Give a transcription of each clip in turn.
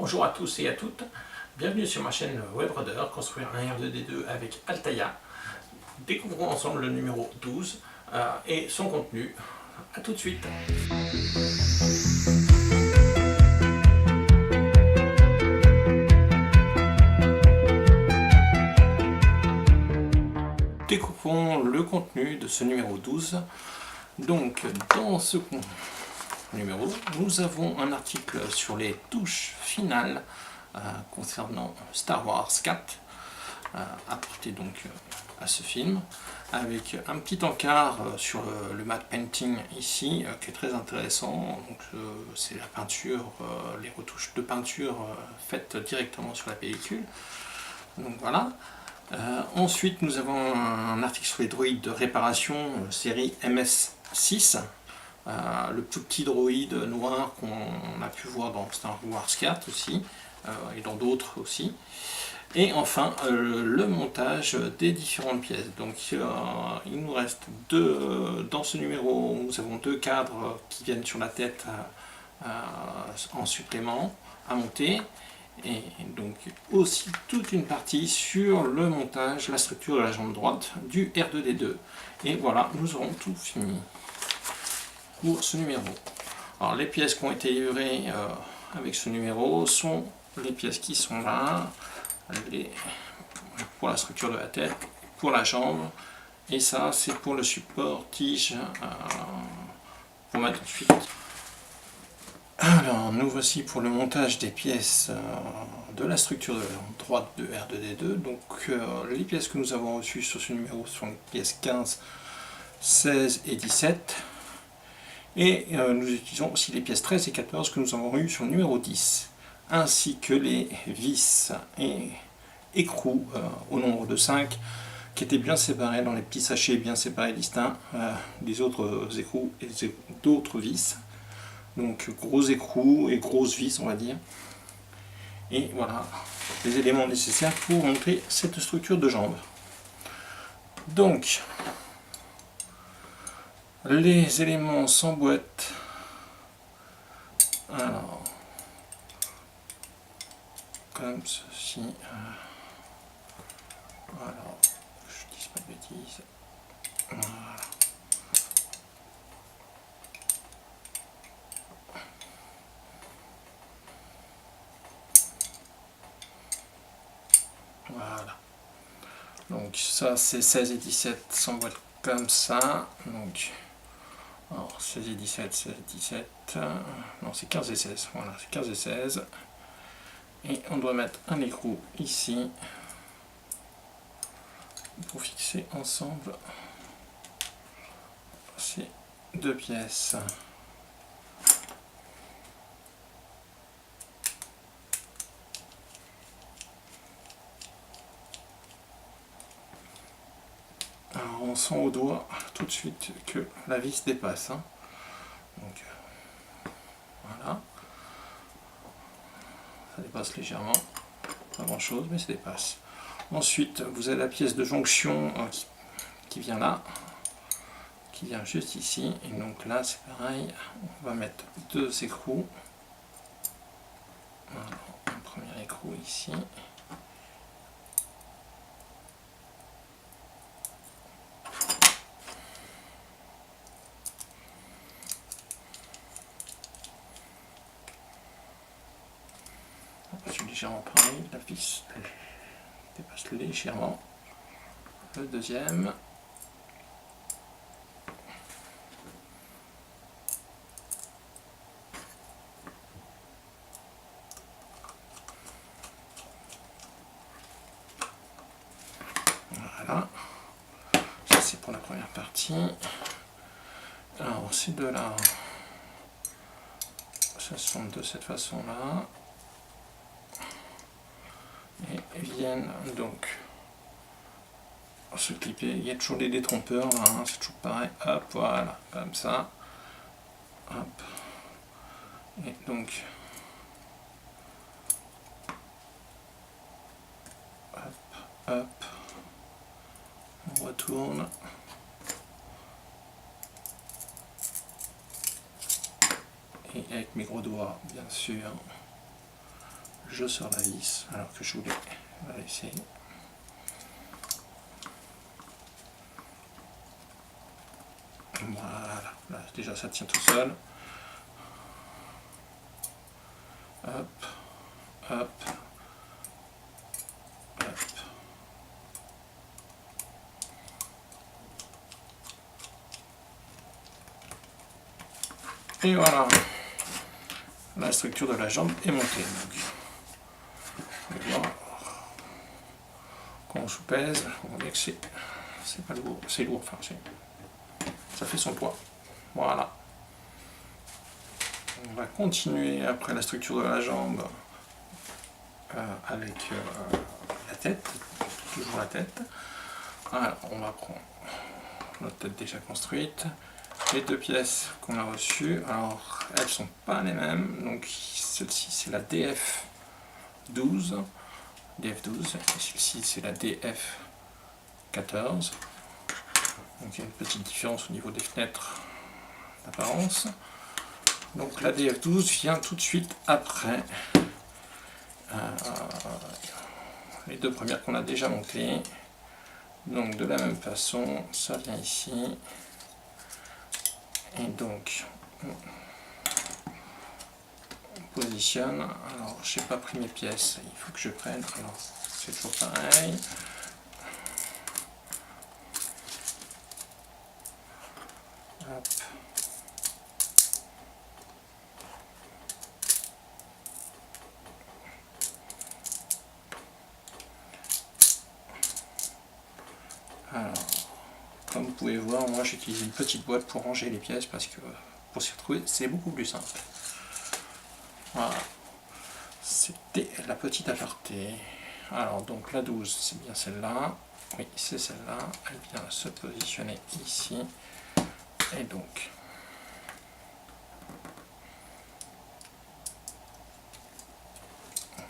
Bonjour à tous et à toutes, bienvenue sur ma chaîne WebRudder, construire un R2D2 avec Altaïa. Découvrons ensemble le numéro 12 et son contenu. A tout de suite. Découvrons le contenu de ce numéro 12. Donc, dans ce numéro, nous avons un article sur les touches finales concernant Star Wars 4, apporté donc à ce film, avec un petit encart sur le matte painting ici, qui est très intéressant. Donc c'est la peinture, les retouches de peinture faites directement sur la pellicule. Donc voilà. Ensuite, nous avons un article sur les droïdes de réparation série MS6. Le plus petit droïde noir qu'on a pu voir dans Star Wars 4 aussi, et dans d'autres aussi. Et enfin, le montage des différentes pièces. Donc il nous reste dans ce numéro, nous avons deux cadres qui viennent sur la tête en supplément à monter. Et donc aussi toute une partie sur le montage, la structure de la jambe droite du R2D2. Et voilà, nous aurons tout fini pour ce numéro. Alors les pièces qui ont été livrées avec ce numéro sont les pièces qui sont là, pour la structure de la tête, pour la jambe, et ça c'est pour le support tige pour mettre ensuite. Alors nous voici pour le montage des pièces de la structure de la jambe droite de R2D2. Donc les pièces que nous avons reçues sur ce numéro sont les pièces 15, 16 et 17. Et nous utilisons aussi les pièces 13 et 14 que nous avons eues sur le numéro 10, ainsi que les vis et écrous au nombre de 5, qui étaient bien séparés dans les petits sachets bien séparés distincts des autres écrous et d'autres vis. Donc gros écrous et grosses vis, on va dire. Et voilà les éléments nécessaires pour monter cette structure de jambe. Donc les éléments s'emboîtent. Alors, comme ceci. Voilà, je dis pas de bêtises. Voilà. Voilà. Donc ça c'est 16 et 17 s'emboîtent comme ça. Donc alors 16 et 17, 16 et 17, non c'est 15 et 16, voilà c'est 15 et 16. Et on doit mettre un écrou ici pour fixer ensemble ces deux pièces. Alors on sent au doigt tout de suite que la vis dépasse. Hein. Donc voilà. Ça dépasse légèrement. Pas grand chose, mais ça dépasse. Ensuite, vous avez la pièce de jonction qui vient là, qui vient juste ici. Et donc là, c'est pareil. On va mettre deux écrous. Voilà, un premier écrou ici. C'est légèrement pareil, la vis dépasse légèrement. Le deuxième. Voilà. Ça c'est pour la première partie. Alors ces deux-là, ça sont de cette façon-là. Et viennent donc se clipper. Il y a toujours des détrompeurs là, hein, c'est toujours pareil. Hop, voilà, comme ça. Hop. Et donc hop, hop. On retourne. Et avec mes gros doigts, bien sûr, je sors la vis alors que je voulais la laisser. Voilà, là, déjà ça tient tout seul. Hop, hop, hop. Et voilà, la structure de la jambe est montée. Donc, voilà. Quand on sous-pèse, on voit bien que c'est pas lourd, c'est lourd, enfin ça fait son poids. Voilà. On va continuer après la structure de la jambe avec la tête, toujours la tête. Alors on va prendre notre tête déjà construite. Les deux pièces qu'on a reçues, alors elles sont pas les mêmes, donc celle-ci c'est la DF12, et celle-ci c'est la DF14, donc il y a une petite différence au niveau des fenêtres d'apparence. Donc la DF12 vient tout de suite après les deux premières qu'on a déjà montées, donc de la même façon ça vient ici. Et donc, on positionne. Alors, je n'ai pas pris mes pièces, il faut que je prenne. Alors, c'est toujours pareil. Hop. Alors, comme vous pouvez voir, moi j'utilise une petite boîte pour ranger les pièces parce que pour s'y retrouver, c'est beaucoup plus simple. Voilà. C'était la petite aparté. Alors, donc la 12, c'est bien celle-là. Oui, c'est celle-là. Elle vient se positionner ici. Et donc,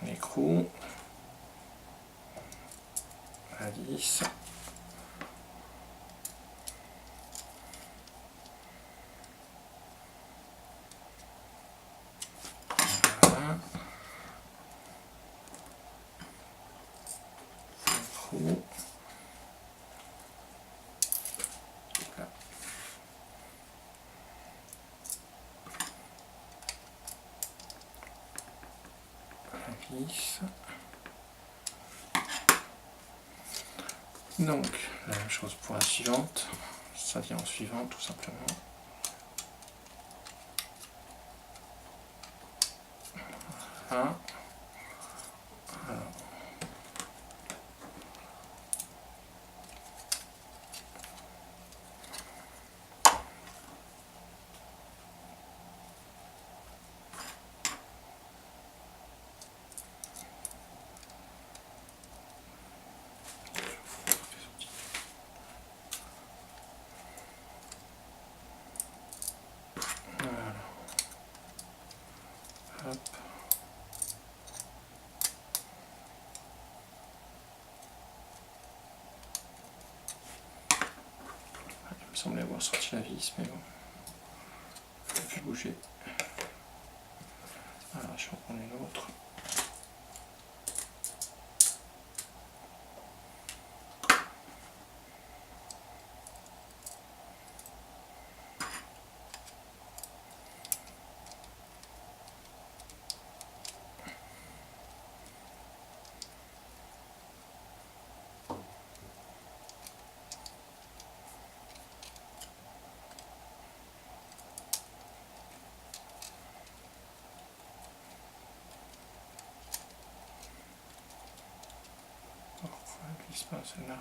l'écrou, la vis. Donc, la même chose pour la suivante, ça vient en suivant tout simplement. Voilà. Hop. Il me semblait avoir sorti la vis, mais bon, il faut plus bouger. Voilà, je vais en prendre une autre. Elle glisse pas celle-là.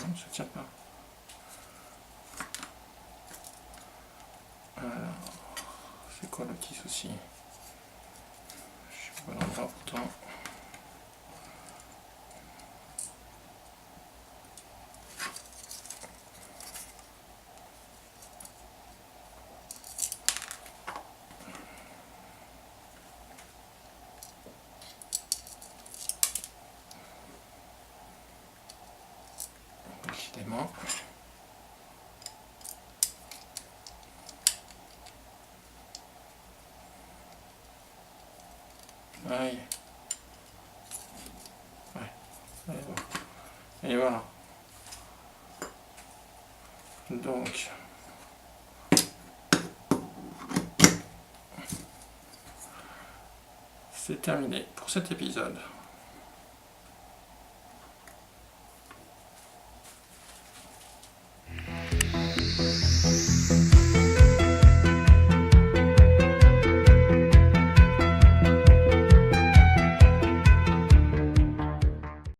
Non, ça tient pas. Alors, c'est quoi le petit souci? Je suis pas dans l'endroit pourtant. Décidément. Aïe. Ouais. Et voilà. Donc, c'est terminé pour cet épisode.